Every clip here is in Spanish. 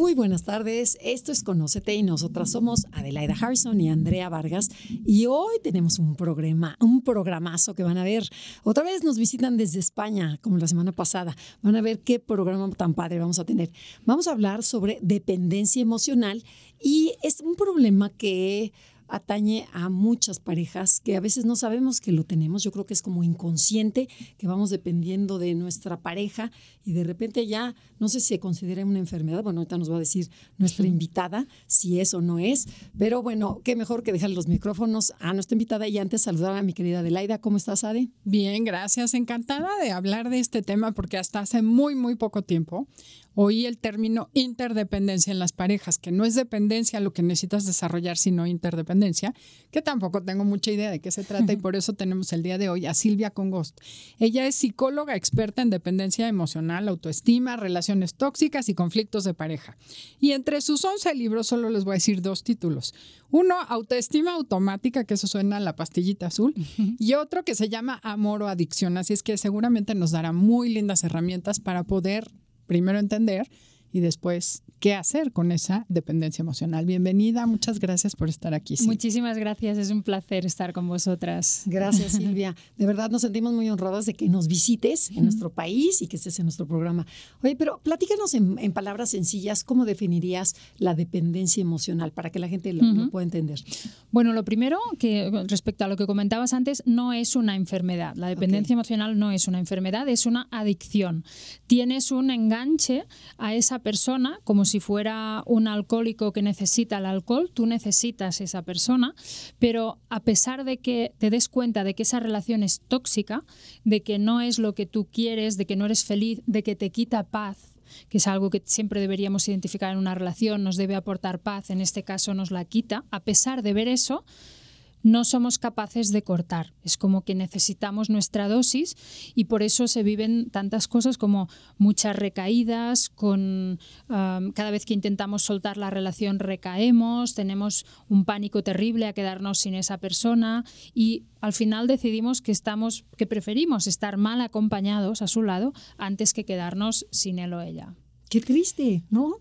Muy buenas tardes, esto es Conócete y nosotras somos Adelaida Harrison y Andrea Vargas y hoy tenemos un programazo que van a ver. Otra vez nos visitan desde España, como la semana pasada. Van a ver qué programa tan padre vamos a tener. Vamos a hablar sobre dependencia emocional y es un problema que atañe a muchas parejas que a veces no sabemos que lo tenemos. Yo creo que es como inconsciente, que vamos dependiendo de nuestra pareja y de repente ya no sé si se considera una enfermedad. Bueno, ahorita nos va a decir nuestra invitada si es o no es, pero bueno, qué mejor que dejar los micrófonos a nuestra invitada y antes saludar a mi querida Adelaida. ¿Cómo estás, Ade? Bien, gracias. Encantada de hablar de este tema porque hasta hace muy poco tiempo oí el término interdependencia en las parejas, que no es dependencia lo que necesitas desarrollar, sino interdependencia, que tampoco tengo mucha idea de qué se trata y por eso tenemos el día de hoy a Silvia Congost. Ella es psicóloga experta en dependencia emocional, autoestima, relaciones tóxicas y conflictos de pareja. Y entre sus 11 libros solo les voy a decir 2 títulos. Uno, Autoestima Automática, que eso suena a la pastillita azul, y otro que se llama Amor o Adicción. Así es que seguramente nos dará muy lindas herramientas para poder primero entender y después qué hacer con esa dependencia emocional. Bienvenida, muchas gracias por estar aquí. Silvia. Muchísimas gracias, es un placer estar con vosotras. Gracias, Silvia. De verdad nos sentimos muy honradas de que nos visites en nuestro país y que estés en nuestro programa. Oye, pero platícanos en palabras sencillas, ¿cómo definirías la dependencia emocional para que la gente lo pueda entender? Bueno, lo primero, que respecto a lo que comentabas antes, no es una enfermedad. La dependencia emocional no es una enfermedad, es una adicción. Tienes un enganche a esa persona como si fuera un alcohólico que necesita el alcohol, tú necesitas esa persona, pero a pesar de que te des cuenta de que esa relación es tóxica, de que no es lo que tú quieres, de que no eres feliz, de que te quita paz, que es algo que siempre deberíamos identificar en una relación, nos debe aportar paz, en este caso nos la quita, a pesar de ver eso, no somos capaces de cortar. Es como que necesitamos nuestra dosis y por eso se viven tantas cosas como muchas recaídas, cada vez que intentamos soltar la relación recaemos, tenemos un pánico terrible a quedarnos sin esa persona y al final decidimos que preferimos estar mal acompañados a su lado antes que quedarnos sin él o ella. Qué triste, ¿no?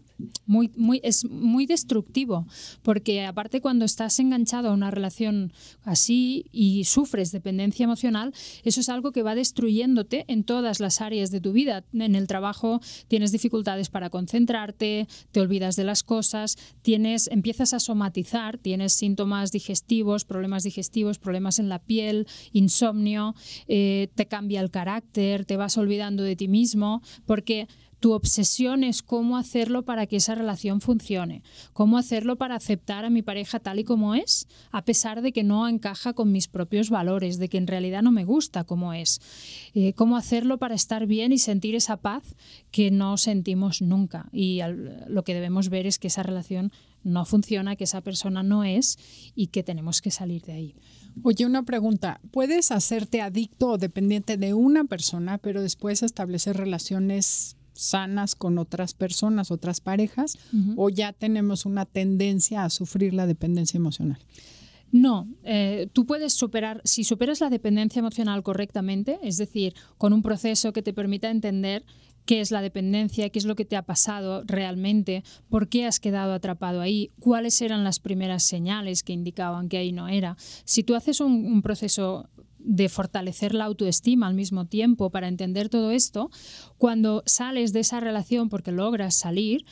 Es muy destructivo, porque aparte cuando estás enganchado a una relación así y sufres dependencia emocional, eso es algo que va destruyéndote en todas las áreas de tu vida. En el trabajo tienes dificultades para concentrarte, te olvidas de las cosas, empiezas a somatizar, tienes síntomas digestivos, problemas en la piel, insomnio, te cambia el carácter, te vas olvidando de ti mismo, porque tu obsesión es cómo hacerlo para que esa relación funcione, cómo hacerlo para aceptar a mi pareja tal y como es, a pesar de que no encaja con mis propios valores, de que en realidad no me gusta como es, cómo hacerlo para estar bien y sentir esa paz que no sentimos nunca. Y lo que debemos ver es que esa relación no funciona, que esa persona no es y que tenemos que salir de ahí. Oye, una pregunta. ¿Puedes hacerte adicto o dependiente de una persona, pero después establecer relaciones sanas con otras personas, otras parejas, o ya tenemos una tendencia a sufrir la dependencia emocional? No, tú puedes si superas la dependencia emocional correctamente, es decir, con un proceso que te permita entender qué es la dependencia, qué es lo que te ha pasado realmente, por qué has quedado atrapado ahí, cuáles eran las primeras señales que indicaban que ahí no era. Si tú haces un proceso de fortalecer la autoestima al mismo tiempo para entender todo esto, cuando sales de esa relación porque logras salir,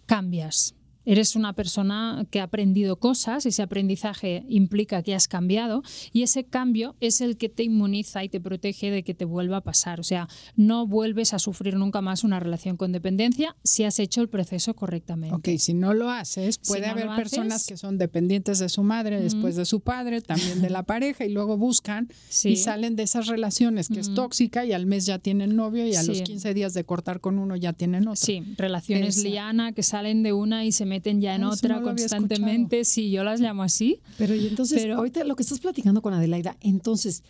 cambias. Eres una persona que ha aprendido cosas, ese aprendizaje implica que has cambiado y ese cambio es el que te inmuniza y te protege de que te vuelva a pasar. O sea, no vuelves a sufrir nunca más una relación con dependencia si has hecho el proceso correctamente. Ok, si no lo haces, puede haber personas que son dependientes de su madre, después de su padre, también de la pareja y luego buscan y salen de esas relaciones que es tóxica y al mes ya tienen novio y a los 15 días de cortar con uno ya tienen otro. Sí, relaciones liana que salen de una y se meten ya en otra constantemente. Sí, yo las llamo así. Pero y entonces, ahorita lo que estás platicando con Adelaida, entonces,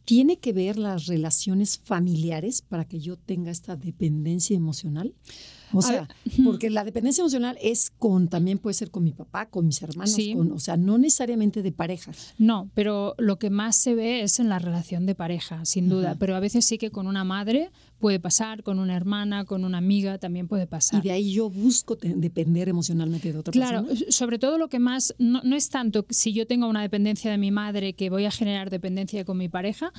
¿tiene que ver las relaciones familiares para que yo tenga esta dependencia emocional? O sea, porque la dependencia emocional también puede ser con mi papá, con mis hermanos, Sí. o sea, no necesariamente de pareja. No, pero lo que más se ve es en la relación de pareja, sin duda. Ajá. Pero a veces sí que con una madre puede pasar, con una hermana, con una amiga también puede pasar. Y de ahí yo busco depender emocionalmente de otra Claro, persona. sobre todo lo que más, no es tanto si yo tengo una dependencia de mi madre que voy a generar dependencia con mi pareja,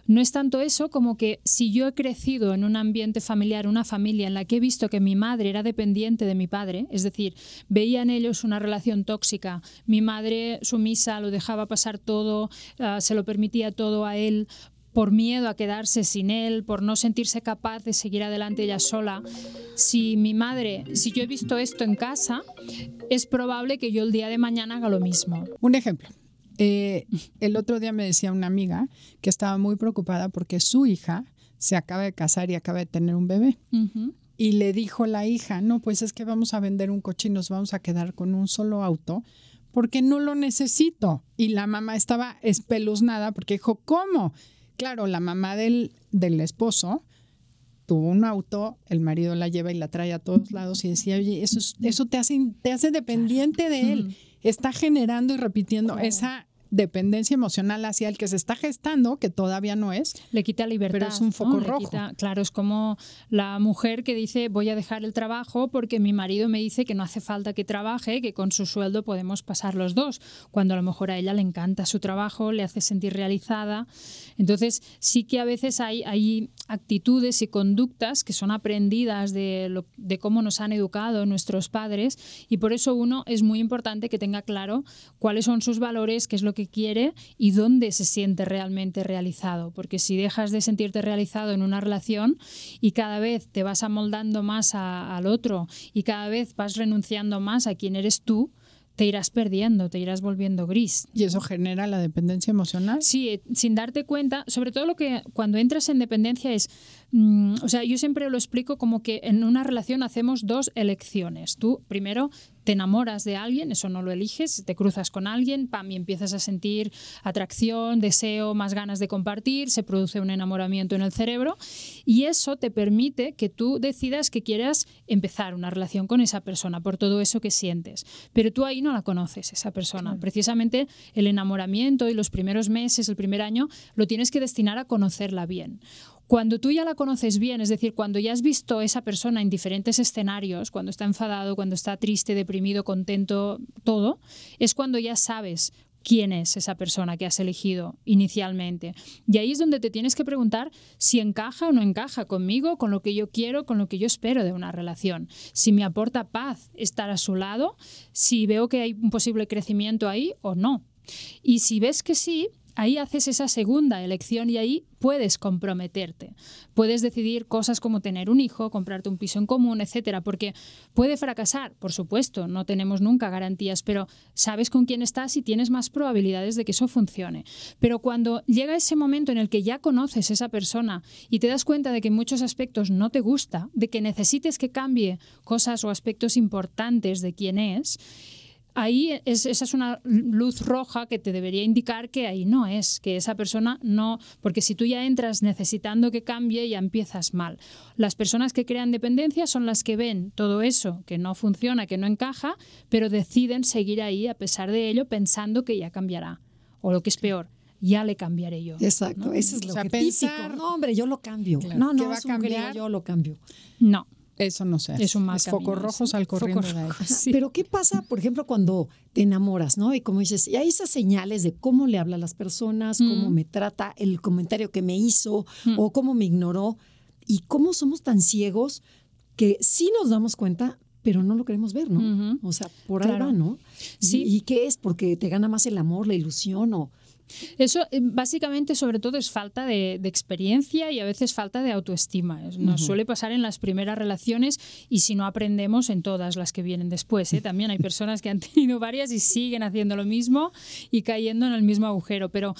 no es tanto eso como que si yo he crecido en un ambiente familiar, una familia en la que he visto que mi madre era dependiente de mi padre, es decir, veía en ellos una relación tóxica, mi madre sumisa, lo dejaba pasar todo, se lo permitía todo a él, por miedo a quedarse sin él, por no sentirse capaz de seguir adelante ella sola. Si yo he visto esto en casa, es probable que yo el día de mañana haga lo mismo. Un ejemplo. El otro día me decía una amiga que estaba muy preocupada porque su hija se acaba de casar y acaba de tener un bebé. Uh-huh. Y le dijo la hija, no, pues es que vamos a vender un coche y nos vamos a quedar con un solo auto porque no lo necesito. Y la mamá estaba espeluznada porque dijo, ¿cómo? Claro, la mamá del esposo tuvo un auto, el marido la lleva y la trae a todos lados y decía, oye, eso te hace dependiente de él. Está generando y repitiendo esa dependencia emocional hacia el que se está gestando, que todavía no es. Le quita libertad. Pero es un foco ¿no? rojo. Claro, es como la mujer que dice voy a dejar el trabajo porque mi marido me dice que no hace falta que trabaje, que con su sueldo podemos pasar los dos, cuando a lo mejor a ella le encanta su trabajo, le hace sentir realizada. Entonces sí que a veces hay actitudes y conductas que son aprendidas de cómo nos han educado nuestros padres, y por eso uno es muy importante que tenga claro cuáles son sus valores, qué es lo que quiere y dónde se siente realmente realizado, porque si dejas de sentirte realizado en una relación y cada vez te vas amoldando más al otro y cada vez vas renunciando más a quién eres tú, te irás perdiendo, te irás volviendo gris. ¿Y eso genera la dependencia emocional? Sí, sin darte cuenta, sobre todo lo que cuando entras en dependencia es, o sea, yo siempre lo explico como que en una relación hacemos dos elecciones. Tú primero te enamoras de alguien, eso no lo eliges, te cruzas con alguien, pam, y empiezas a sentir atracción, deseo, más ganas de compartir, se produce un enamoramiento en el cerebro y eso te permite que tú decidas que quieras empezar una relación con esa persona por todo eso que sientes. Pero tú ahí no la conoces, esa persona. Claro. Precisamente el enamoramiento y los primeros meses, el primer año, lo tienes que destinar a conocerla bien. Cuando tú ya la conoces bien, es decir, cuando ya has visto a esa persona en diferentes escenarios, cuando está enfadado, cuando está triste, deprimido, contento, todo, es cuando ya sabes quién es esa persona que has elegido inicialmente. Y ahí es donde te tienes que preguntar si encaja o no encaja conmigo, con lo que yo quiero, con lo que yo espero de una relación. Si me aporta paz estar a su lado, si veo que hay un posible crecimiento ahí o no. Y si ves que sí, ahí haces esa segunda elección y ahí puedes comprometerte. Puedes decidir cosas como tener un hijo, comprarte un piso en común, etcétera, porque puede fracasar, por supuesto, no tenemos nunca garantías, pero sabes con quién estás y tienes más probabilidades de que eso funcione. Pero cuando llega ese momento en el que ya conoces a esa persona y te das cuenta de que en muchos aspectos no te gusta, de que necesites que cambie cosas o aspectos importantes de quién es, ahí esa es una luz roja que te debería indicar que ahí no es, que esa persona no, porque si tú ya entras necesitando que cambie, ya empiezas mal. Las personas que crean dependencia son las que ven todo eso que no funciona, que no encaja, pero deciden seguir ahí a pesar de ello pensando que ya cambiará. O lo que es peor, ya le cambiaré yo. Exacto, ¿no? eso es lo o sea, que pensar, típico. No, hombre, yo lo cambio. Claro, No, ¿qué va a es un cambiar? grillo, yo lo cambio. No. Eso no se hace. Es un mal focos camino, rojos sí. al corriendo Focos de ahí. rojos, sí. Pero ¿qué pasa, por ejemplo, cuando te enamoras, ¿no? Y como dices, y hay esas señales de cómo le habla a las personas, cómo me trata, el comentario que me hizo o cómo me ignoró, y cómo somos tan ciegos que sí nos damos cuenta, pero no lo queremos ver, ¿no? O sea, por ahí Claro. va, ¿no? Sí. ¿Y qué es? Porque te gana más el amor, la ilusión o... Eso básicamente sobre todo es falta de experiencia y a veces falta de autoestima. Nos suele pasar en las primeras relaciones y si no aprendemos en todas las que vienen después. También hay personas que han tenido varias y siguen haciendo lo mismo y cayendo en el mismo agujero. Pero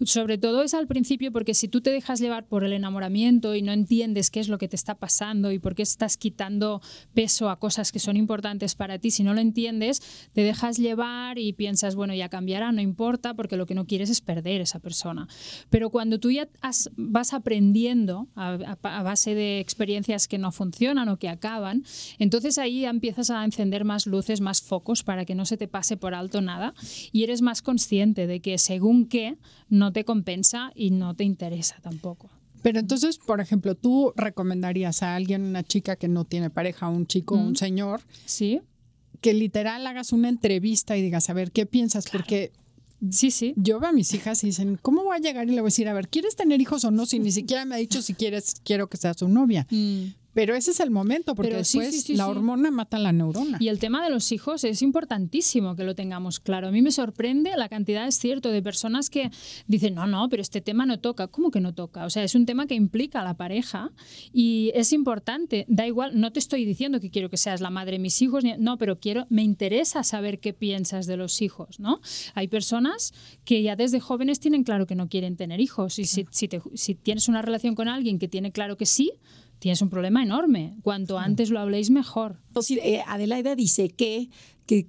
sobre todo es al principio, porque si tú te dejas llevar por el enamoramiento y no entiendes qué es lo que te está pasando y por qué estás quitando peso a cosas que son importantes para ti, si no lo entiendes, te dejas llevar y piensas, bueno, ya cambiará, no importa, porque lo que no quieres es perder esa persona. Pero cuando tú ya vas aprendiendo a base de experiencias que no funcionan o que acaban, entonces ahí ya empiezas a encender más luces, más focos para que no se te pase por alto nada y eres más consciente de que según qué no te compensa y no te interesa tampoco. Pero entonces, por ejemplo, ¿tú recomendarías a alguien, una chica que no tiene pareja, un chico, un señor, sí, que literal hagas una entrevista y digas, a ver, ¿qué piensas? Claro. Porque sí. yo veo a mis hijas y dicen, ¿cómo voy a llegar? Y le voy a decir, a ver, ¿quieres tener hijos o no? Si ni siquiera me ha dicho si quiero que sea su novia. Pero ese es el momento, porque después la hormona mata la neurona. Y el tema de los hijos es importantísimo que lo tengamos claro. A mí me sorprende la cantidad, es cierto, de personas que dicen, no, pero este tema no toca. ¿Cómo que no toca? O sea, es un tema que implica a la pareja y es importante. Da igual, no te estoy diciendo que quiero que seas la madre de mis hijos, no, pero me interesa saber qué piensas de los hijos, ¿no? Hay personas que ya desde jóvenes tienen claro que no quieren tener hijos y si tienes una relación con alguien que tiene claro que sí, tienes un problema enorme. Cuanto antes lo habléis, mejor. Entonces, Adelaida dice que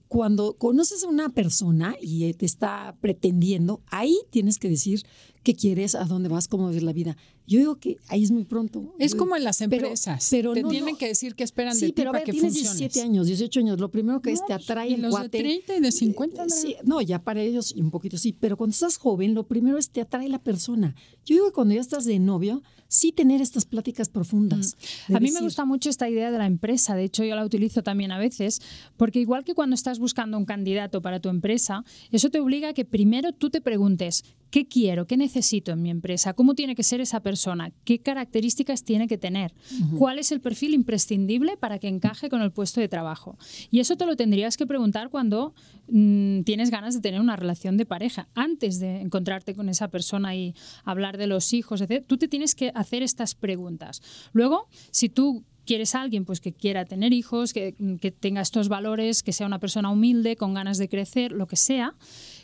cuando conoces a una persona y te está pretendiendo, ahí tienes que decir qué quieres, a dónde vas, cómo ves la vida. Yo digo que ahí es muy pronto. Es como en las empresas. Pero te tienen que decir qué esperan de ti pero para que tienes funciones. 17 años, 18 años. Lo primero que te atrae el los cuate. De 30 y de 50. Sí, no, ya para ellos un poquito sí. Pero cuando estás joven, lo primero es te atrae la persona. Yo digo que cuando ya estás de novio, sí tener estas pláticas profundas. A mí me gusta mucho esta idea de la empresa. De hecho, yo la utilizo también a veces, porque igual que cuando estás buscando un candidato para tu empresa, eso te obliga a que primero tú te preguntes ¿qué quiero? ¿Qué necesito en mi empresa? ¿Cómo tiene que ser esa persona? ¿Qué características tiene que tener? ¿Cuál es el perfil imprescindible para que encaje con el puesto de trabajo? Y eso te lo tendrías que preguntar cuando tienes ganas de tener una relación de pareja. Antes de encontrarte con esa persona y hablar de los hijos, etc., tú te tienes que hacer estas preguntas. Luego, si tú quieres a alguien pues, que quiera tener hijos, que tenga estos valores, que sea una persona humilde, con ganas de crecer, lo que sea,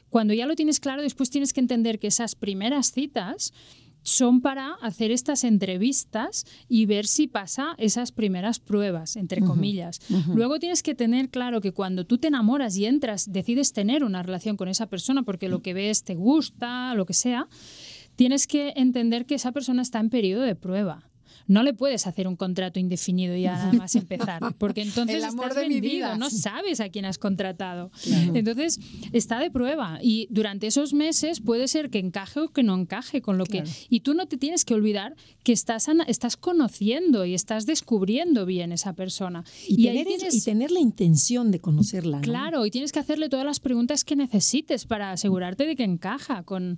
cuando ya lo tienes claro, después tienes que entender que esas primeras citas son para hacer estas entrevistas y ver si pasa esas primeras pruebas, entre comillas. Luego tienes que tener claro que cuando tú te enamoras y entras, decides tener una relación con esa persona porque lo que ves te gusta, lo que sea, tienes que entender que esa persona está en periodo de prueba. No le puedes hacer un contrato indefinido y ya nada más empezar, porque entonces el amor estás de mi vendido, vida. no sabes a quién has contratado. Claro. Entonces está de prueba y durante esos meses puede ser que encaje o que no encaje con lo que... Y tú no te tienes que olvidar que estás conociendo y estás descubriendo bien esa persona. Y tener la intención de conocerla, ¿no? Claro, y tienes que hacerle todas las preguntas que necesites para asegurarte de que encaja con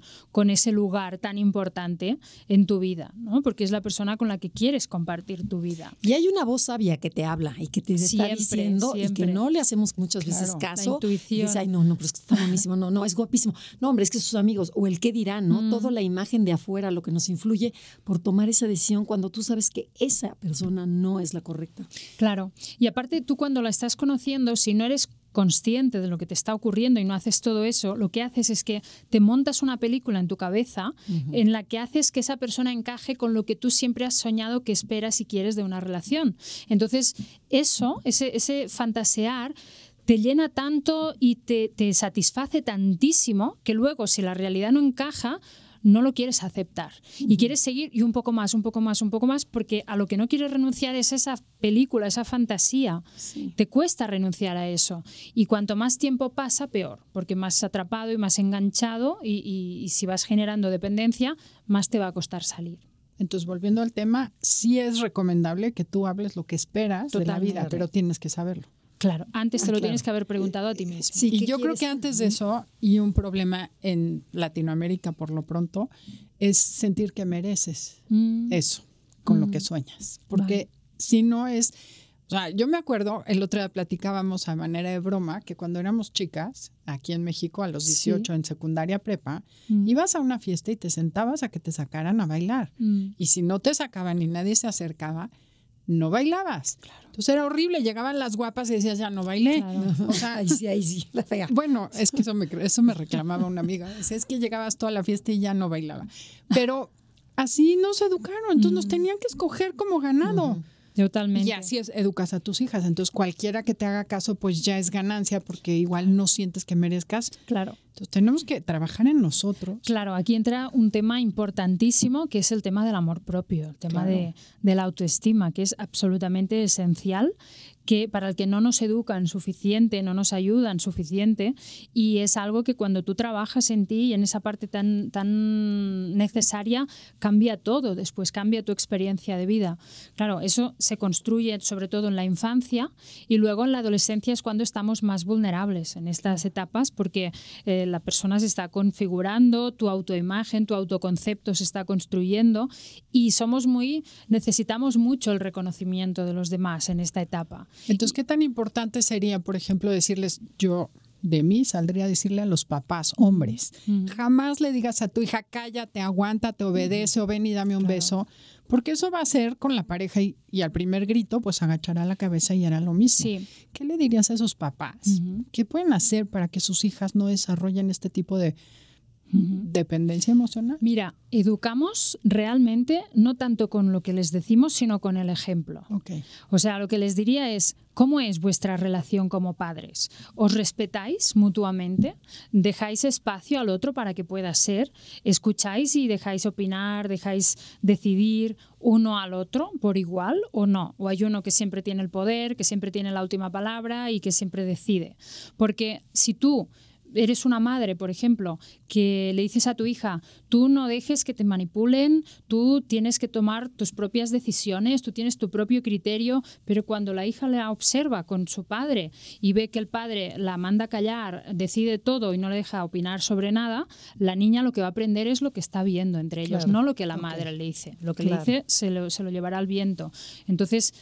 ese lugar tan importante en tu vida, ¿no? Porque es la persona con la que quieres compartir tu vida. Y hay una voz sabia que te habla y que te está diciendo y que no le hacemos muchas veces caso. La intuición. Y dice, ay, no, pero es que está buenísimo, no, es guapísimo. No, hombre, es que sus amigos, o el qué dirán, ¿no? Toda la imagen de afuera, lo que nos influye por tomar esa decisión cuando tú sabes que esa persona no es la correcta. Claro. Y aparte, tú cuando la estás conociendo, si no eres consciente de lo que te está ocurriendo y no haces todo eso, lo que haces es que te montas una película en tu cabeza en la que haces que esa persona encaje con lo que tú siempre has soñado que esperas y quieres de una relación. Entonces, ese fantasear te llena tanto y te satisface tantísimo que luego, si la realidad no encaja, no lo quieres aceptar y quieres seguir y un poco más, porque a lo que no quieres renunciar es esa película, esa fantasía. Sí. Te cuesta renunciar a eso y cuanto más tiempo pasa, peor, porque más atrapado y más enganchado y si vas generando dependencia, más te va a costar salir. Entonces, volviendo al tema, sí es recomendable que tú hables lo que esperas de la vida, pero tienes que saberlo. Claro, antes te lo tienes que haber preguntado a ti mismo. Sí, y yo creo que antes de eso, y un problema en Latinoamérica por lo pronto, es sentir que mereces eso con lo que sueñas. Porque si no es... O sea, yo me acuerdo, el otro día platicábamos a manera de broma, que cuando éramos chicas, aquí en México, a los 18 en secundaria prepa, ibas a una fiesta y te sentabas a que te sacaran a bailar. Y si no te sacaban y nadie se acercaba, no bailabas. Claro. Entonces era horrible, llegaban las guapas y decías, ya no bailé. Claro. O sea, ahí sí, la fea. Bueno, es que eso me reclamaba una amiga. Decía, es que llegabas toda la fiesta y ya no bailaba. Pero así nos educaron, entonces nos tenían que escoger como ganado. Totalmente. Y así educas a tus hijas. Entonces cualquiera que te haga caso, pues ya es ganancia, porque igual no sientes que merezcas. Claro. Entonces, tenemos que trabajar en nosotros. Claro, aquí entra un tema importantísimo que es el tema del amor propio, el tema de la autoestima, que es absolutamente esencial, que para el que no nos educan suficiente, no nos ayudan suficiente, y es algo que cuando tú trabajas en ti y en esa parte tan necesaria, cambia todo, después cambia tu experiencia de vida. Claro, eso se construye sobre todo en la infancia y luego en la adolescencia es cuando estamos más vulnerables en estas etapas porque la persona se está configurando, tu autoimagen, tu autoconcepto se está construyendo y necesitamos mucho el reconocimiento de los demás en esta etapa. Entonces, ¿qué tan importante sería, por ejemplo, decirles, yo de mí saldría a decirle a los papás, hombres, jamás le digas a tu hija, cállate, aguántate, obedece o ven y dame un beso, porque eso va a ser con la pareja y al primer grito, pues agachará la cabeza y hará lo mismo. Sí. ¿Qué le dirías a esos papás? ¿Qué pueden hacer para que sus hijas no desarrollen este tipo de dependencia emocional? Mira, educamos realmente no tanto con lo que les decimos, sino con el ejemplo. Okay. O sea, lo que les diría es, ¿cómo es vuestra relación como padres? ¿Os respetáis mutuamente? ¿Dejáis espacio al otro para que pueda ser? ¿Escucháis y dejáis opinar, dejáis decidir uno al otro por igual o no? ¿O hay uno que siempre tiene el poder, que siempre tiene la última palabra y que siempre decide? Porque si tú eres una madre, por ejemplo, que le dices a tu hija, tú no dejes que te manipulen, tú tienes que tomar tus propias decisiones, tú tienes tu propio criterio, pero cuando la hija la observa con su padre y ve que el padre la manda a callar, decide todo y no le deja opinar sobre nada, la niña lo que va a aprender es lo que está viendo entre ellos, no lo que la madre le dice. Lo que le dice se lo llevará al viento. Entonces,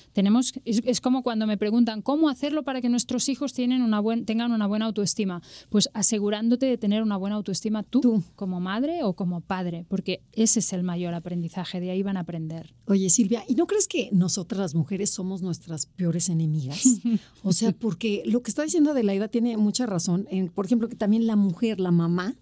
es como cuando me preguntan, ¿cómo hacerlo para que nuestros hijos tengan una buena autoestima? Pues asegurándote de tener una buena autoestima tú como madre o como padre, porque ese es el mayor aprendizaje, de ahí van a aprender. Oye, Silvia, ¿y no crees que nosotras las mujeres somos nuestras peores enemigas? O sea, porque lo que está diciendo Adelaida tiene mucha razón. Por ejemplo, que también la mujer, la mamá,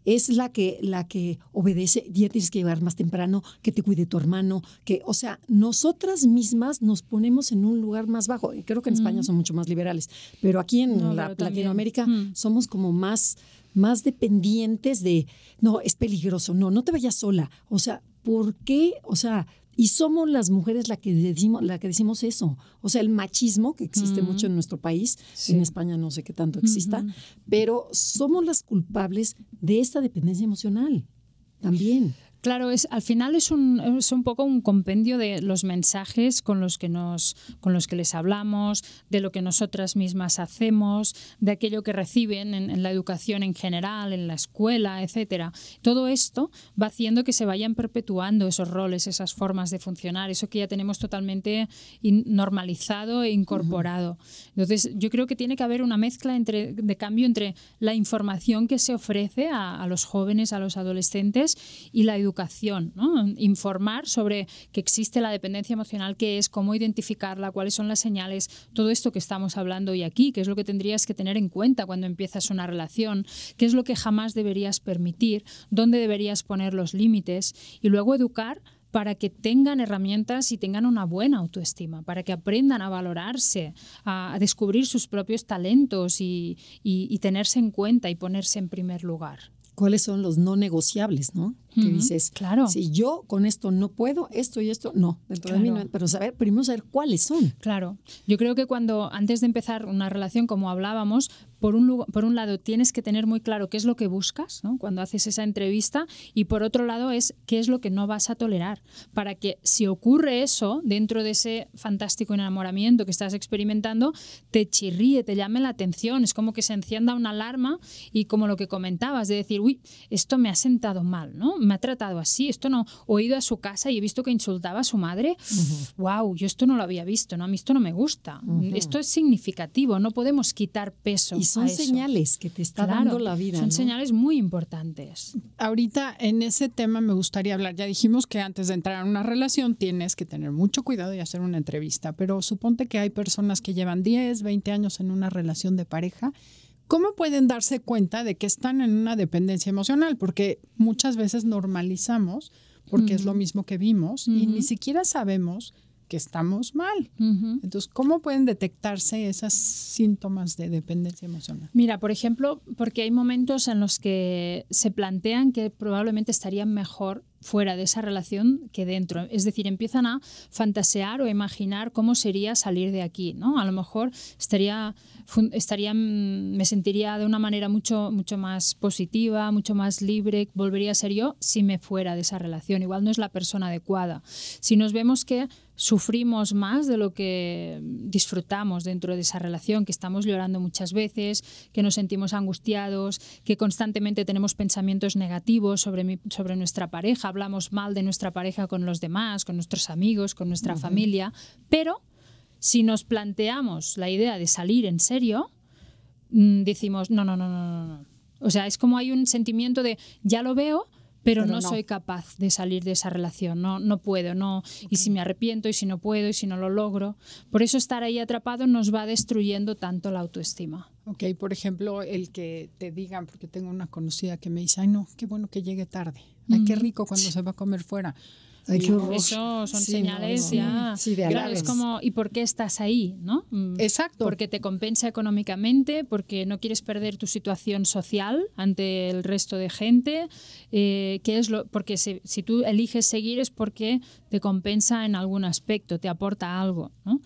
es la que obedece, ya tienes que llegar más temprano, que te cuide tu hermano, o sea, nosotras mismas nos ponemos en un lugar más bajo. Creo que en España son mucho más liberales, pero aquí en Latinoamérica somos como más dependientes de, no, es peligroso, no te vayas sola. O sea, ¿por qué? O sea, y somos las mujeres la que decimos eso. O sea, el machismo que existe mucho en nuestro país, en España no sé qué tanto exista, pero somos las culpables de esta dependencia emocional también. Claro, al final es un poco un compendio de los mensajes con los que les hablamos, de lo que nosotras mismas hacemos, de aquello que reciben en la educación en general, en la escuela, etcétera. Todo esto va haciendo que se vayan perpetuando esos roles, esas formas de funcionar, eso que ya tenemos totalmente normalizado e incorporado. Entonces, yo creo que tiene que haber una mezcla de cambio entre la información que se ofrece a los jóvenes, a los adolescentes y la educación, ¿no? Informar sobre que existe la dependencia emocional, qué es, cómo identificarla, cuáles son las señales, todo esto que estamos hablando hoy aquí, qué es lo que tendrías que tener en cuenta cuando empiezas una relación, qué es lo que jamás deberías permitir, dónde deberías poner los límites y luego educar para que tengan herramientas y tengan una buena autoestima, para que aprendan a valorarse, a descubrir sus propios talentos y tenerse en cuenta y ponerse en primer lugar. ¿Cuáles son los no negociables, no? Que dices, claro, si yo con esto no puedo, esto y esto, no. Dentro de mí no, pero primero saber cuáles son. Claro. Yo creo que antes de empezar una relación, como hablábamos, por un lado tienes que tener muy claro qué es lo que buscas, ¿no? Cuando haces esa entrevista, y por otro lado es qué es lo que no vas a tolerar, para que si ocurre eso dentro de ese fantástico enamoramiento que estás experimentando, te chirríe, te llame la atención, es como que se encienda una alarma y como lo que comentabas de decir, uy, esto me ha sentado mal, ¿no? Me ha tratado así, esto no, o he ido a su casa y he visto que insultaba a su madre, wow, yo esto no lo había visto, ¿no? A mí esto no me gusta, esto es significativo, no podemos quitar peso. Y son señales que te está dando la vida. Son, ¿no?, señales muy importantes. Ahorita en ese tema me gustaría hablar. Ya dijimos que antes de entrar en una relación tienes que tener mucho cuidado y hacer una entrevista, pero suponte que hay personas que llevan 10, 20 años en una relación de pareja. ¿Cómo pueden darse cuenta de que están en una dependencia emocional? Porque muchas veces normalizamos, porque es lo mismo que vimos, y ni siquiera sabemos que estamos mal. Entonces, ¿cómo pueden detectarse esos síntomas de dependencia emocional? Mira, por ejemplo, porque hay momentos en los que se plantean que probablemente estarían mejor fuera de esa relación que dentro. Es decir, empiezan a fantasear o imaginar cómo sería salir de aquí, ¿no? A lo mejor me sentiría de una manera mucho más positiva, mucho más libre, volvería a ser yo si me fuera de esa relación. Igual no es la persona adecuada. Si nos vemos que sufrimos más de lo que disfrutamos dentro de esa relación, que estamos llorando muchas veces, que nos sentimos angustiados, que constantemente tenemos pensamientos negativos sobre nuestra pareja, hablamos mal de nuestra pareja con los demás, con nuestros amigos, con nuestra familia, pero si nos planteamos la idea de salir en serio, decimos no. O sea, es como hay un sentimiento de ya lo veo, pero no soy capaz de salir de esa relación, no puedo, no. Y si me arrepiento, y si no puedo, y si no lo logro. Por eso estar ahí atrapado nos va destruyendo tanto la autoestima. Ok, por ejemplo, el que te digan, porque tengo una conocida que me dice, ay no, qué bueno que llegue tarde, ay qué rico cuando se va a comer fuera. Eso son señales ya. Sí, de claro, es como, ¿y por qué estás ahí? ¿No? Exacto. Porque te compensa económicamente, porque no quieres perder tu situación social ante el resto de gente. Porque si tú eliges seguir es porque te compensa en algún aspecto, te aporta algo, ¿no?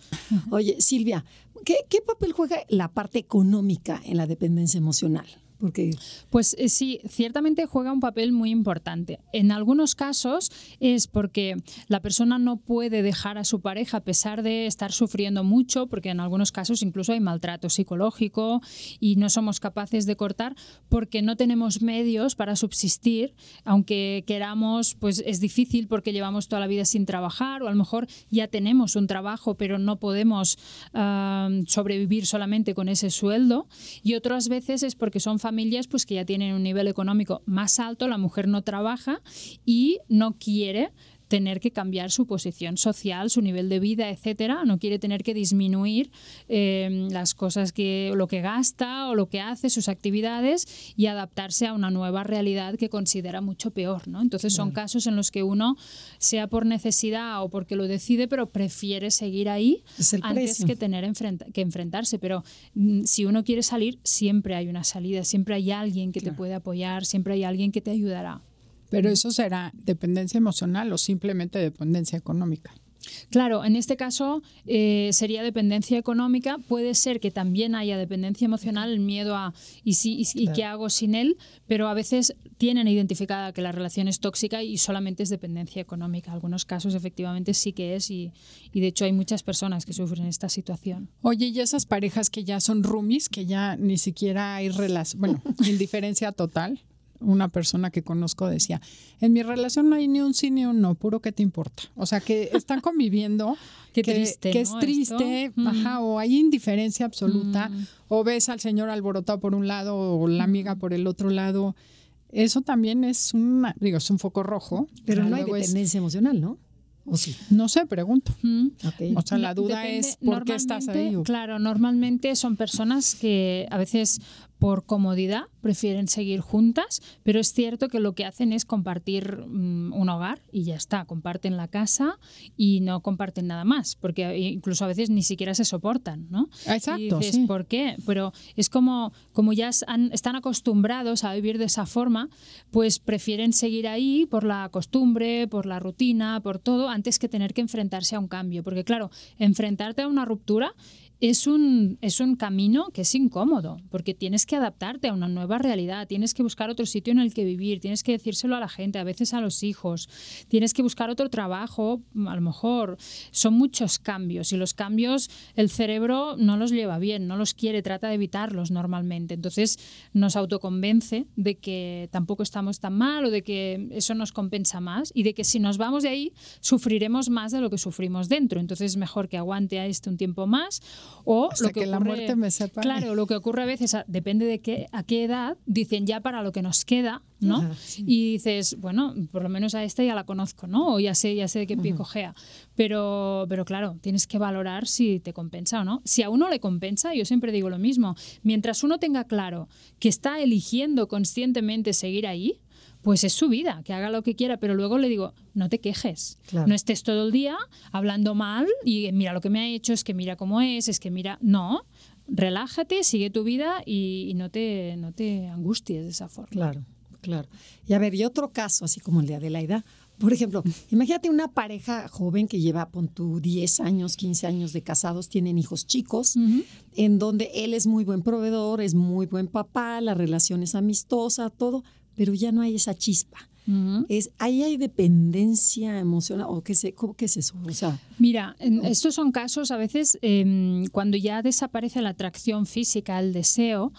Oye, Silvia, ¿qué papel juega la parte económica en la dependencia emocional? Porque pues sí, ciertamente juega un papel muy importante. En algunos casos es porque la persona no puede dejar a su pareja a pesar de estar sufriendo mucho, porque en algunos casos incluso hay maltrato psicológico y no somos capaces de cortar porque no tenemos medios para subsistir, aunque queramos, pues es difícil porque llevamos toda la vida sin trabajar o a lo mejor ya tenemos un trabajo pero no podemos sobrevivir solamente con ese sueldo, y otras veces es porque son familias pues que ya tienen un nivel económico más alto, la mujer no trabaja y no quiere tener que cambiar su posición social, su nivel de vida, etcétera, no quiere tener que disminuir las cosas lo que gasta o lo que hace, sus actividades, y adaptarse a una nueva realidad que considera mucho peor, ¿no? Entonces son casos en los que uno, sea por necesidad o porque lo decide, pero prefiere seguir ahí antes que tener que enfrentarse. Pero si uno quiere salir, siempre hay una salida, siempre hay alguien que te puede apoyar, siempre hay alguien que te ayudará. Pero eso será dependencia emocional o simplemente dependencia económica. Claro, en este caso sería dependencia económica. Puede ser que también haya dependencia emocional, el miedo a ¿y qué hago sin él? Pero a veces tienen identificada que la relación es tóxica y solamente es dependencia económica. En algunos casos efectivamente sí que es y de hecho hay muchas personas que sufren esta situación. Oye, y esas parejas que ya son roomies, que ya ni siquiera hay indiferencia total. Una persona que conozco decía, en mi relación no hay ni un sí ni un no, puro que te importa. O sea, que están conviviendo, Qué triste, que es triste, o hay indiferencia absoluta, o ves al señor alborotado por un lado o la amiga por el otro lado. Eso también es es un foco rojo. Pero no hay dependencia emocional, ¿no? ¿O sí? No sé, pregunto. Okay. O sea, la duda es ¿por qué estás ahí? Claro, normalmente son personas que a veces por comodidad prefieren seguir juntas, pero es cierto que lo que hacen es compartir un hogar y ya está, comparten la casa y no comparten nada más, porque incluso a veces ni siquiera se soportan, ¿no? Exacto, y dices, sí. ¿por qué? Pero es como ya están acostumbrados a vivir de esa forma, pues prefieren seguir ahí por la costumbre, por la rutina, por todo, antes que tener que enfrentarse a un cambio, porque claro, enfrentarte a una ruptura es un camino que es incómodo, porque tienes que adaptarte a una nueva realidad, tienes que buscar otro sitio en el que vivir, tienes que decírselo a la gente, a veces a los hijos, tienes que buscar otro trabajo, a lo mejor son muchos cambios y los cambios el cerebro no los lleva bien, no los quiere, trata de evitarlos normalmente, entonces nos autoconvence de que tampoco estamos tan mal o de que eso nos compensa más y de que si nos vamos de ahí sufriremos más de lo que sufrimos dentro, entonces es mejor que aguante a un tiempo más. O hasta lo que ocurre, la muerte me separe. Claro, lo que ocurre a veces, depende de a qué edad, dicen ya para lo que nos queda, ¿no? Ajá, sí. Y dices, bueno, por lo menos a esta ya la conozco, ¿no? O ya sé de qué pie cojea. Pero claro, tienes que valorar si te compensa o no. Si a uno le compensa, yo siempre digo lo mismo, mientras uno tenga claro que está eligiendo conscientemente seguir ahí, pues es su vida, que haga lo que quiera, pero luego le digo, no te quejes, Claro. no estés todo el día hablando mal y mira lo que me ha hecho, es que mira cómo es que mira, no, relájate, sigue tu vida y no te angusties de esa forma. Claro, claro. Y a ver, y otro caso, así como el de Adelaida, por ejemplo, imagínate una pareja joven que lleva, pon tú, 10 años, 15 años de casados, tienen hijos chicos, en donde él es muy buen proveedor, es muy buen papá, la relación es amistosa, todo, pero ya no hay esa chispa. Ahí hay dependencia emocional, o qué es eso, o sea, Mira, estos son casos a veces cuando ya desaparece la atracción física, el deseo,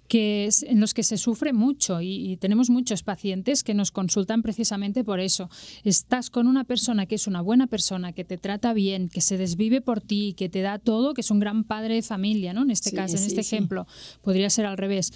en los que se sufre mucho y tenemos muchos pacientes que nos consultan precisamente por eso. Estás con una persona que es una buena persona, que te trata bien, que se desvive por ti, que te da todo, que es un gran padre de familia, ¿no? En este caso, en este ejemplo, podría ser al revés.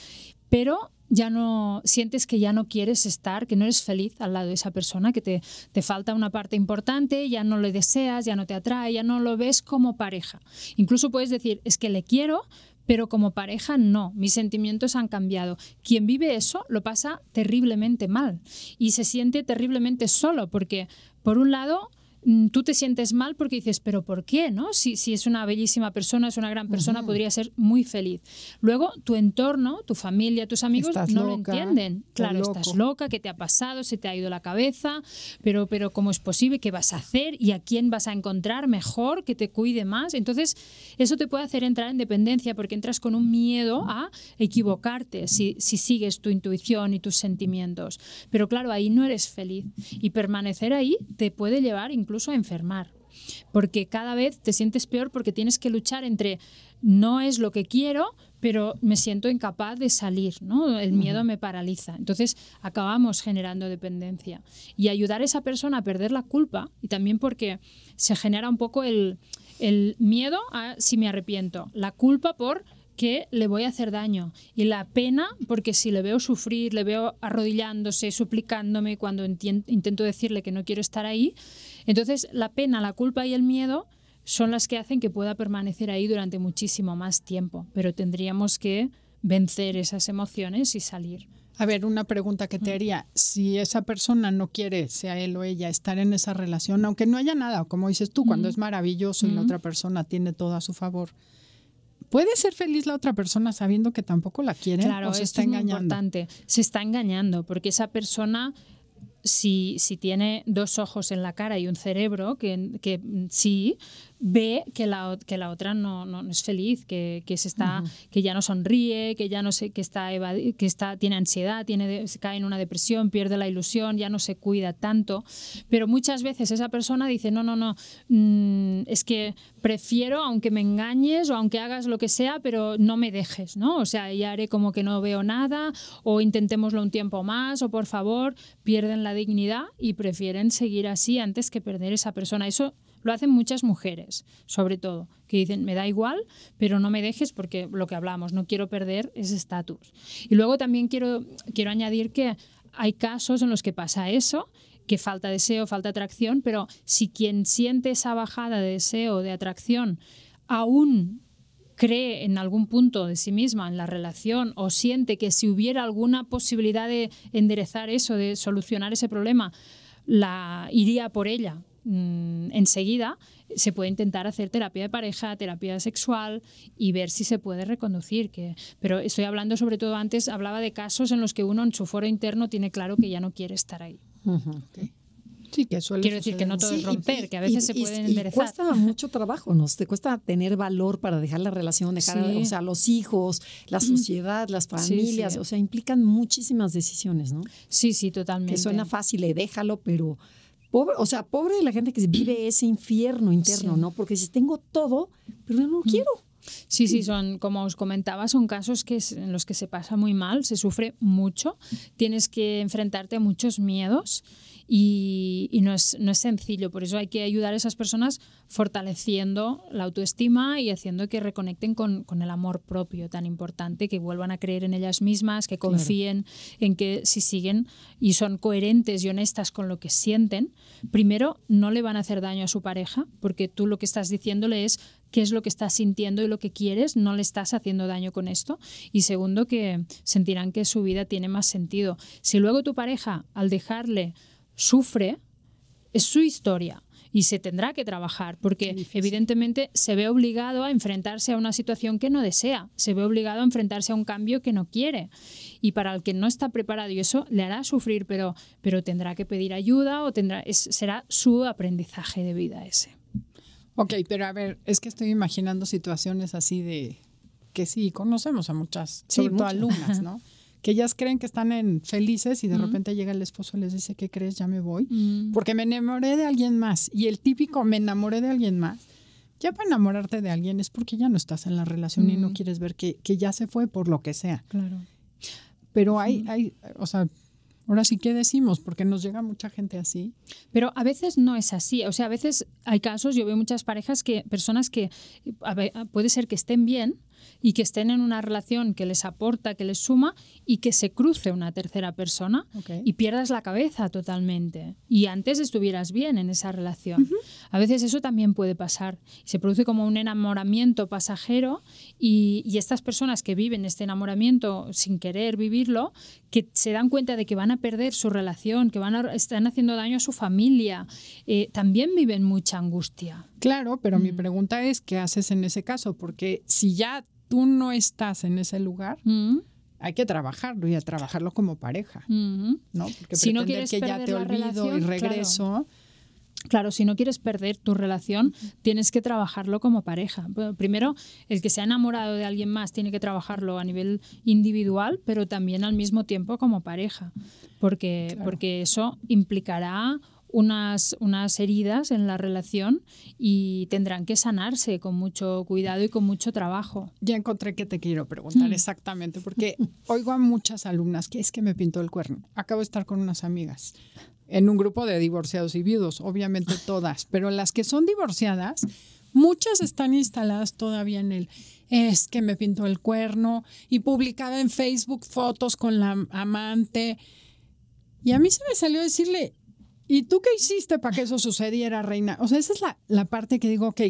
Pero ya no sientes que ya no quieres estar, que no eres feliz al lado de esa persona, que te falta una parte importante, ya no le deseas, ya no te atrae, ya no lo ves como pareja. Incluso puedes decir, es que le quiero, pero como pareja no, mis sentimientos han cambiado. Quien vive eso lo pasa terriblemente mal y se siente terriblemente solo porque, por un lado, tú te sientes mal porque dices, ¿pero por qué? ¿No? Si es una bellísima persona, es una gran persona, podría ser muy feliz. Luego, tu entorno, tu familia, tus amigos Estás no loca, lo entienden. Claro, loco. estás loca, ¿qué te ha pasado? ¿Se te ha ido la cabeza? Pero ¿cómo es posible? ¿Qué vas a hacer? ¿Y a quién vas a encontrar mejor que te cuide más? Entonces, eso te puede hacer entrar en dependencia porque entras con un miedo a equivocarte si sigues tu intuición y tus sentimientos. Pero claro, ahí no eres feliz. Y permanecer ahí te puede llevar incluso a enfermar, porque cada vez te sientes peor porque tienes que luchar entre no es lo que quiero, pero me siento incapaz de salir, ¿no? El miedo me paraliza. Entonces acabamos generando dependencia. Y ayudar a esa persona a perder la culpa, y también porque se genera un poco el miedo a si me arrepiento, la culpa por que le voy a hacer daño y la pena porque si le veo sufrir, le veo arrodillándose, suplicándome cuando intento decirle que no quiero estar ahí, entonces la pena, la culpa y el miedo son las que hacen que pueda permanecer ahí durante muchísimo más tiempo, pero tendríamos que vencer esas emociones y salir. A ver, una pregunta que te haría. Si esa persona no quiere, sea él o ella, estar en esa relación, aunque no haya nada, como dices tú, cuando es maravilloso y la otra persona tiene todo a su favor, ¿puede ser feliz la otra persona sabiendo que tampoco la quiere? Claro, ¿O se esto está es muy engañando? importante. Se está engañando porque esa persona, si tiene dos ojos en la cara y un cerebro, que sí ve que la otra no es feliz, que ya no sonríe, que ya no sé, que tiene ansiedad, se cae en una depresión, pierde la ilusión, ya no se cuida tanto. Pero muchas veces esa persona dice, no, es que prefiero, aunque me engañes o aunque hagas lo que sea, pero no me dejes, ¿no? O sea, ya haré como que no veo nada, o intentémoslo un tiempo más, o por favor, pierden la dignidad y prefieren seguir así antes que perder esa persona. Eso lo hacen muchas mujeres, sobre todo, que dicen, me da igual, pero no me dejes porque lo que hablamos, no quiero perder ese estatus. Y luego también quiero añadir que hay casos en los que pasa eso, que falta deseo, falta atracción, pero si quien siente esa bajada de deseo, de atracción, aún cree en algún punto de sí misma en la relación o siente que si hubiera alguna posibilidad de enderezar eso, de solucionar ese problema, iría por ella enseguida, se puede intentar hacer terapia de pareja, terapia sexual y ver si se puede reconducir. Pero estoy hablando sobre todo, antes hablaba de casos en los que uno en su foro interno tiene claro que ya no quiere estar ahí. Okay. Sí, que suele Quiero decir que no todo es romper, que a veces se pueden enderezar. Y cuesta mucho trabajo, ¿no? Te cuesta tener valor para dejar la relación, o sea, los hijos, la sociedad, las familias, o sea, implican muchísimas decisiones, ¿no? Sí, totalmente. Que suena fácil, déjalo, pero pobre de la gente que vive ese infierno interno, ¿no? Porque dices, tengo todo, pero yo no lo quiero. Sí, son, como os comentaba, son casos en los que se pasa muy mal, se sufre mucho, tienes que enfrentarte a muchos miedos y no es sencillo. Por eso hay que ayudar a esas personas fortaleciendo la autoestima y haciendo que reconecten con el amor propio tan importante, que vuelvan a creer en ellas mismas, que confíen en que si siguen y son coherentes y honestas con lo que sienten, primero no le van a hacer daño a su pareja, porque tú lo que estás diciéndole es qué es lo que estás sintiendo y lo que quieres, no le estás haciendo daño con esto. Y segundo, que sentirán que su vida tiene más sentido. Si luego tu pareja, al dejarle, sufre, es su historia y se tendrá que trabajar, porque evidentemente se ve obligado a enfrentarse a una situación que no desea, se ve obligado a enfrentarse a un cambio que no quiere, y para el que no está preparado, y eso le hará sufrir, pero tendrá que pedir ayuda o será su aprendizaje de vida ese. Ok, pero a ver, es que estoy imaginando situaciones así de que sí, conocemos a muchas, sobre todo alumnas, ¿no? Que ellas creen que están felices y de repente llega el esposo y les dice, ¿qué crees? Ya me voy. Porque me enamoré de alguien más. Y el típico, me enamoré de alguien más. Ya para enamorarte de alguien es porque ya no estás en la relación y no quieres ver que ya se fue por lo que sea. Claro. Pero hay, o sea, ahora sí, ¿qué decimos? Porque nos llega mucha gente así. Pero a veces no es así. O sea, a veces hay casos, yo veo muchas parejas personas que puede ser que estén bien y que estén en una relación que les aporta, que les suma, y que se cruce una tercera persona y pierdas la cabeza totalmente. Y antes estuvieras bien en esa relación. A veces eso también puede pasar. Se produce como un enamoramiento pasajero y estas personas que viven este enamoramiento sin querer vivirlo, que se dan cuenta de que van a perder su relación, que están haciendo daño a su familia, también viven mucha angustia. Claro, pero mi pregunta es, ¿qué haces en ese caso? Porque si ya tú no estás en ese lugar, hay que trabajarlo y a trabajarlo como pareja, ¿no? Porque si no pretender quieres que ya te olvido y regreso. Claro, si no quieres perder tu relación, tienes que trabajarlo como pareja. Primero, el que se ha enamorado de alguien más tiene que trabajarlo a nivel individual, pero también al mismo tiempo como pareja, porque eso implicará unas heridas en la relación y tendrán que sanarse con mucho cuidado y con mucho trabajo. Ya encontré que te quiero preguntar exactamente, porque oigo a muchas alumnas que es que me pintó el cuerno. Acabo de estar con unas amigas en un grupo de divorciados y viudos, obviamente todas, pero las que son divorciadas, muchas están instaladas todavía en es que me pintó el cuerno, y publicaba en Facebook fotos con la amante. Y a mí se me salió a decirle, ¿y tú qué hiciste para que eso sucediera, reina? O sea, esa es la parte que digo, ok,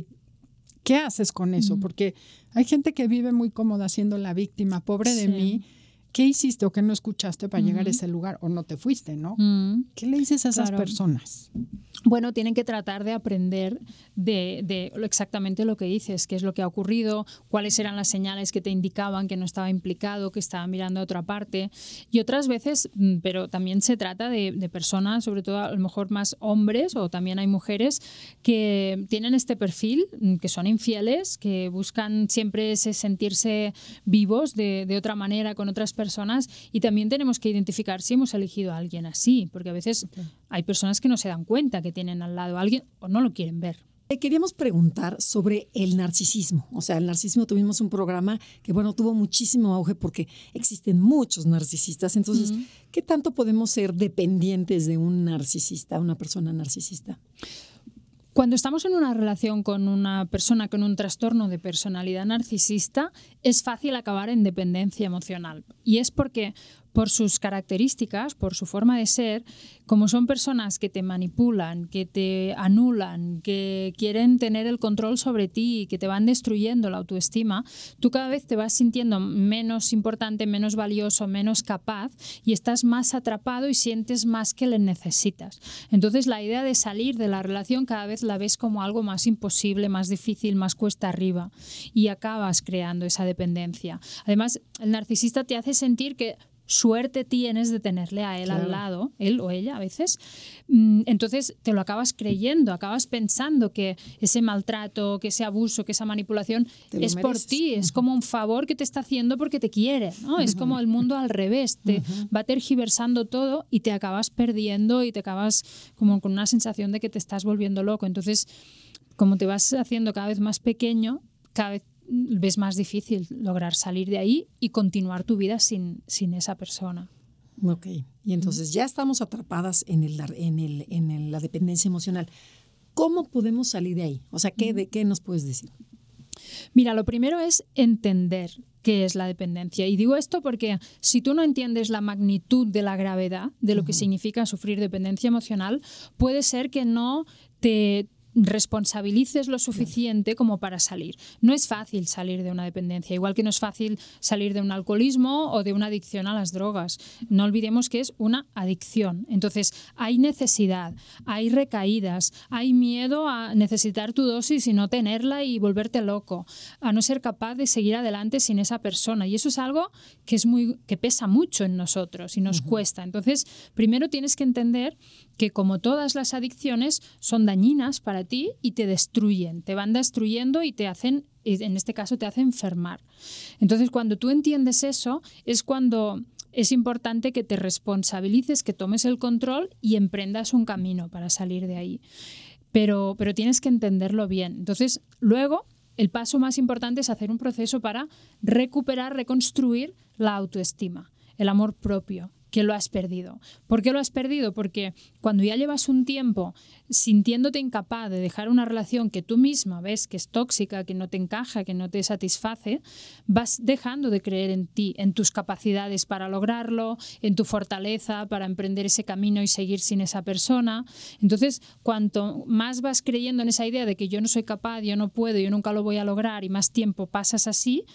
¿qué haces con eso? Porque hay gente que vive muy cómoda siendo la víctima, pobre de mí. ¿Qué hiciste o qué no escuchaste para llegar a ese lugar? O no te fuiste, ¿no? ¿Qué le dices a esas personas? Bueno, tienen que tratar de aprender de exactamente lo que dices, qué es lo que ha ocurrido, cuáles eran las señales que te indicaban que no estaba implicado, que estaba mirando a otra parte. Y otras veces, pero también se trata de personas, sobre todo a lo mejor más hombres, o también hay mujeres que tienen este perfil, que son infieles, que buscan siempre sentirse vivos de otra manera con otras personas, y también tenemos que identificar si hemos elegido a alguien así, porque a veces hay personas que no se dan cuenta que tienen al lado a alguien o no lo quieren ver. Queríamos preguntar sobre el narcisismo. O sea, el narcisismo, tuvimos un programa que, bueno, tuvo muchísimo auge porque existen muchos narcisistas. Entonces, ¿qué tanto podemos ser dependientes de un narcisista, una persona narcisista? Cuando estamos en una relación con una persona con un trastorno de personalidad narcisista, es fácil acabar en dependencia emocional. Y es porque, por sus características, por su forma de ser, como son personas que te manipulan, que te anulan, que quieren tener el control sobre ti, que te van destruyendo la autoestima, tú cada vez te vas sintiendo menos importante, menos valioso, menos capaz, y estás más atrapado y sientes más que le necesitas. Entonces, la idea de salir de la relación cada vez la ves como algo más imposible, más difícil, más cuesta arriba, y acabas creando esa dependencia. Además, el narcisista te hace sentir que suerte tienes de tenerle a él al lado, él o ella a veces. Entonces te lo acabas creyendo, acabas pensando que ese maltrato, que ese abuso, que esa manipulación es por ti, es como un favor que te está haciendo porque te quiere, ¿no? Es como el mundo al revés, te va tergiversando todo y te acabas perdiendo y te acabas como con una sensación de que te estás volviendo loco. Entonces, como te vas haciendo cada vez más pequeño, cada vez ves más difícil lograr salir de ahí y continuar tu vida sin esa persona. Ok, y entonces ya estamos atrapadas en la dependencia emocional. ¿Cómo podemos salir de ahí? O sea, ¿de qué nos puedes decir? Mira, lo primero es entender qué es la dependencia. Y digo esto porque si tú no entiendes la magnitud de la gravedad de lo que significa sufrir dependencia emocional, puede ser que no te responsabilices lo suficiente como para salir. No es fácil salir de una dependencia, igual que no es fácil salir de un alcoholismo o de una adicción a las drogas. No olvidemos que es una adicción. Entonces, hay necesidad, hay recaídas, hay miedo a necesitar tu dosis y no tenerla y volverte loco, a no ser capaz de seguir adelante sin esa persona. Y eso es algo que pesa mucho en nosotros y nos cuesta. Entonces, primero tienes que entender que como todas las adicciones son dañinas para ti y te destruyen, te van destruyendo y te hacen, en este caso te hace enfermar. Entonces cuando tú entiendes eso es cuando es importante que te responsabilices, que tomes el control y emprendas un camino para salir de ahí. Pero tienes que entenderlo bien. Entonces luego el paso más importante es hacer un proceso para recuperar, reconstruir la autoestima, el amor propio, que lo has perdido. ¿Por qué lo has perdido? Porque cuando ya llevas un tiempo sintiéndote incapaz de dejar una relación que tú misma ves que es tóxica, que no te encaja, que no te satisface, vas dejando de creer en ti, en tus capacidades para lograrlo, en tu fortaleza para emprender ese camino y seguir sin esa persona. Entonces, cuanto más vas creyendo en esa idea de que yo no soy capaz, yo no puedo, yo nunca lo voy a lograr y más tiempo pasas así,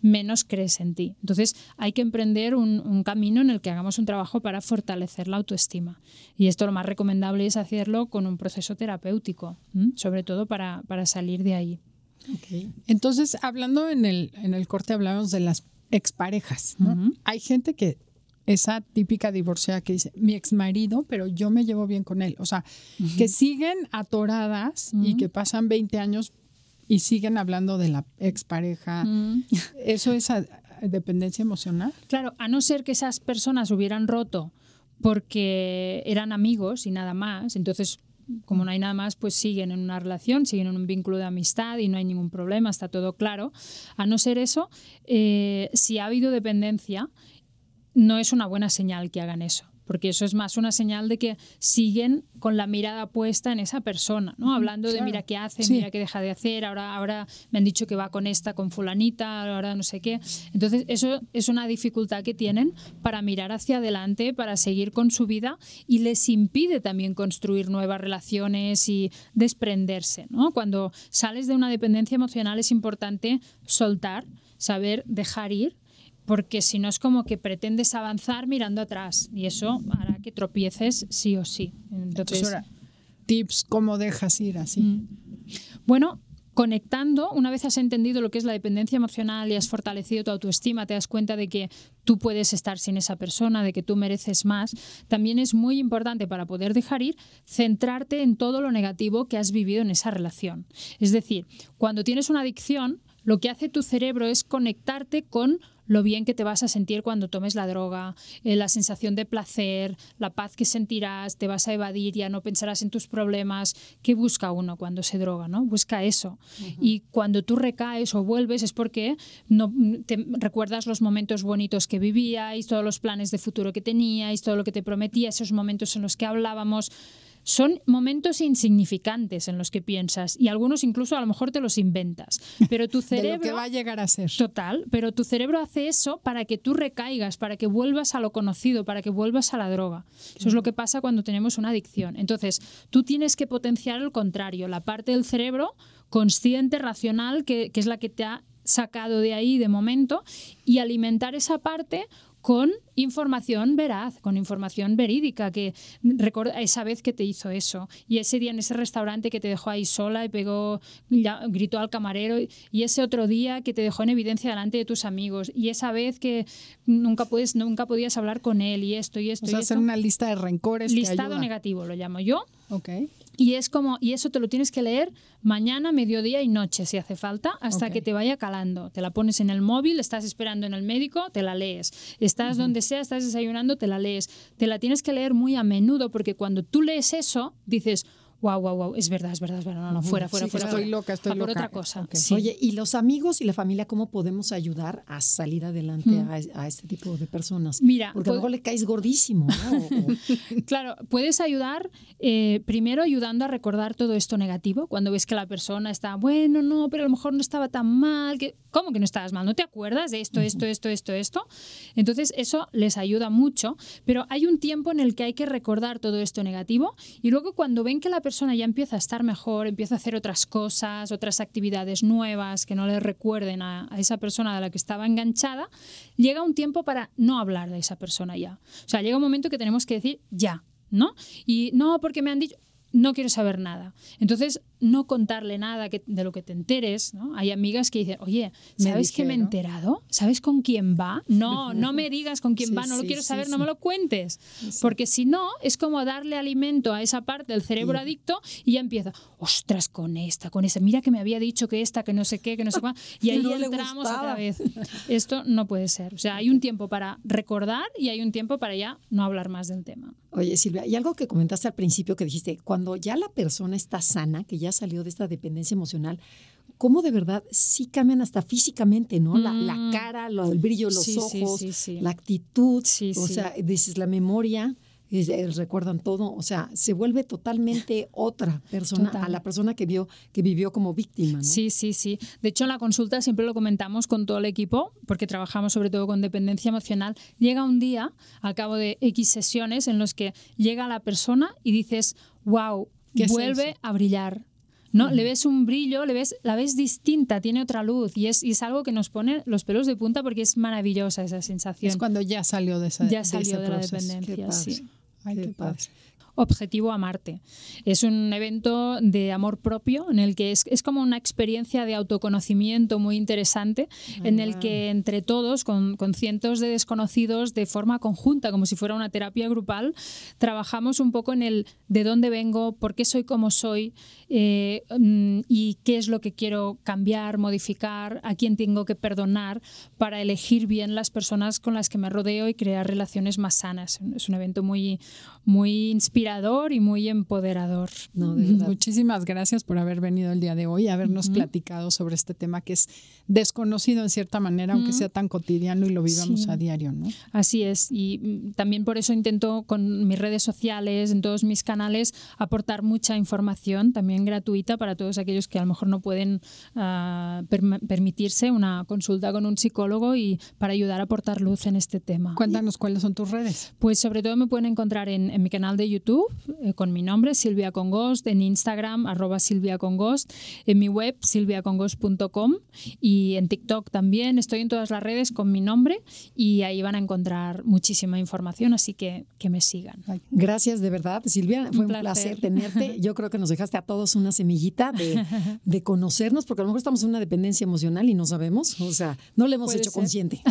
menos crees en ti. Entonces hay que emprender un camino en el que hagamos un trabajo para fortalecer la autoestima. Y esto lo más recomendable es hacerlo con un proceso terapéutico, sobre todo para salir de ahí. Okay. Entonces, hablando en el corte, hablamos de las exparejas, ¿no? Hay gente que esa típica divorciada que dice, mi exmarido, pero yo me llevo bien con él. O sea, que siguen atoradas y que pasan 20 años y siguen hablando de la expareja. ¿Eso es dependencia emocional? Claro, a no ser que esas personas hubieran roto porque eran amigos y nada más, entonces como no hay nada más, pues siguen en una relación, siguen en un vínculo de amistad y no hay ningún problema, está todo claro. A no ser eso, si ha habido dependencia, no es una buena señal que hagan eso. Porque eso es más una señal de que siguen con la mirada puesta en esa persona, ¿no? Hablando de mira qué hace, mira qué deja de hacer, ahora me han dicho que va con esta, con fulanita, ahora no sé qué. Entonces eso es una dificultad que tienen para mirar hacia adelante, para seguir con su vida y les impide también construir nuevas relaciones y desprenderse, ¿no? Cuando sales de una dependencia emocional es importante soltar, saber dejar ir, porque si no es como que pretendes avanzar mirando atrás y eso hará que tropieces sí o sí. Entonces ahora, tips, ¿cómo dejas ir así? Bueno, conectando, una vez has entendido lo que es la dependencia emocional y has fortalecido tu autoestima, te das cuenta de que tú puedes estar sin esa persona, de que tú mereces más, también es muy importante para poder dejar ir, centrarte en todo lo negativo que has vivido en esa relación. Es decir, cuando tienes una adicción, lo que hace tu cerebro es conectarte con lo bien que te vas a sentir cuando tomes la droga, la sensación de placer, la paz que sentirás, te vas a evadir, ya no pensarás en tus problemas. ¿Qué busca uno cuando se droga, no? Busca eso. Y cuando tú recaes o vuelves es porque no te recuerdas los momentos bonitos que vivíais, todos los planes de futuro que teníais, todo lo que te prometía, esos momentos en los que hablábamos. Son momentos insignificantes en los que piensas y algunos incluso a lo mejor te los inventas, pero tu cerebro... de lo que va a llegar a ser. Total, pero tu cerebro hace eso para que tú recaigas, para que vuelvas a lo conocido, para que vuelvas a la droga. Eso es lo que pasa cuando tenemos una adicción. Entonces, tú tienes que potenciar el contrario, la parte del cerebro consciente, racional, que es la que te ha sacado de ahí de momento, y alimentar esa parte con información veraz, con información verídica, que recuerda esa vez que te hizo eso y ese día en ese restaurante que te dejó ahí sola y gritó al camarero, y ese otro día que te dejó en evidencia delante de tus amigos, y esa vez que nunca podías hablar con él, y esto y esto. O sea, hacer una lista de rencores. Listado negativo lo llamo yo. Okay. Y eso te lo tienes que leer mañana, mediodía y noche si hace falta, hasta que te vaya calando. Te la pones en el móvil, estás esperando en el médico, te la lees. Estás donde sea, estás desayunando, te la lees. Te la tienes que leer muy a menudo porque cuando tú lees eso, dices, wow, es verdad, no, fuera. Estoy loca. Por otra cosa. Okay. Sí. Oye, ¿y los amigos y la familia cómo podemos ayudar a salir adelante a este tipo de personas? Mira, porque luego le caes gordísimo, ¿no? Claro, puedes ayudar primero ayudando a recordar todo esto negativo, cuando ves que la persona está, bueno, no, pero a lo mejor no estaba tan mal. ¿Cómo que no estabas mal? ¿No te acuerdas de esto? Entonces eso les ayuda mucho, pero hay un tiempo en el que hay que recordar todo esto negativo y luego cuando ven que la persona ya empieza a estar mejor, empieza a hacer otras cosas, otras actividades nuevas que no le recuerden a esa persona de la que estaba enganchada, llega un tiempo para no hablar de esa persona ya. O sea, llega un momento que tenemos que decir ya, ¿no? Y no, porque me han dicho, no quiero saber nada. Entonces, no contarle nada de lo que te enteres, ¿no? Hay amigas que dicen, oye, ¿sabes que me he enterado? ¿Sabes con quién va? No me digas con quién va, no lo quiero saber, no me lo cuentes. Sí. Porque si no, es como darle alimento a esa parte del cerebro adicto y ya empieza, ostras, con esta, mira que me había dicho que esta, que no sé qué, que no sé cuál, y ahí no entramos otra vez. Esto no puede ser. O sea, hay un tiempo para recordar y hay un tiempo para ya no hablar más del tema. Oye, Silvia, y algo que comentaste al principio que dijiste, cuando ya la persona está sana, que ya salió de esta dependencia emocional, cómo de verdad sí cambian hasta físicamente, ¿no? La cara, el brillo de los ojos, la actitud, o sea, dices, la memoria, recuerdan todo, o sea, se vuelve totalmente otra persona a la persona que vivió como víctima, ¿no? Sí. De hecho, en la consulta siempre lo comentamos con todo el equipo, porque trabajamos sobre todo con dependencia emocional. Llega un día, al cabo de X sesiones, en los que llega la persona y dices, wow, vuelve a brillar. ¿No? Le ves un brillo, la ves distinta, tiene otra luz y es algo que nos pone los pelos de punta porque es maravillosa esa sensación. Es cuando ya salió de esa Ya salió de la proceso. dependencia, sí. Ay, qué padre. Objetivo Amarte. Es un evento de amor propio en el que es como una experiencia de autoconocimiento muy interesante en el que entre todos, con cientos de desconocidos, de forma conjunta, como si fuera una terapia grupal, trabajamos un poco en el de dónde vengo, por qué soy como soy y qué es lo que quiero cambiar, modificar, a quién tengo que perdonar para elegir bien las personas con las que me rodeo y crear relaciones más sanas. Es un evento muy, muy inspirador y muy empoderador. No, de verdad. Muchísimas gracias por haber venido el día de hoy, habernos platicado sobre este tema que es desconocido en cierta manera, aunque sea tan cotidiano y lo vivamos a diario, ¿no? Así es, y también por eso intento con mis redes sociales, en todos mis canales, aportar mucha información, también gratuita para todos aquellos que a lo mejor no pueden permitirse una consulta con un psicólogo y para ayudar a aportar luz en este tema. Cuéntanos cuáles son tus redes. Pues sobre todo me pueden encontrar en mi canal de YouTube con mi nombre, Silvia Congost, en Instagram, @silviacongost, en mi web, silviacongost.com y en TikTok también. Estoy en todas las redes con mi nombre y ahí van a encontrar muchísima información, así que me sigan. Gracias de verdad, Silvia. Fue un placer tenerte. Yo creo que nos dejaste a todos una semillita de conocernos, porque a lo mejor estamos en una dependencia emocional y no sabemos, o sea, no le hemos hecho consciente.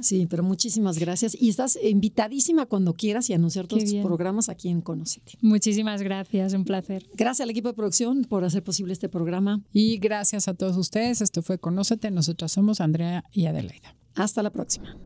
Sí, pero muchísimas gracias. Y estás invitadísima cuando quieras y anunciar todos tus programas aquí en Conócete. Muchísimas gracias, un placer. Gracias al equipo de producción por hacer posible este programa. Y gracias a todos ustedes. Esto fue Conócete. Nosotras somos Andrea y Adelaida. Hasta la próxima.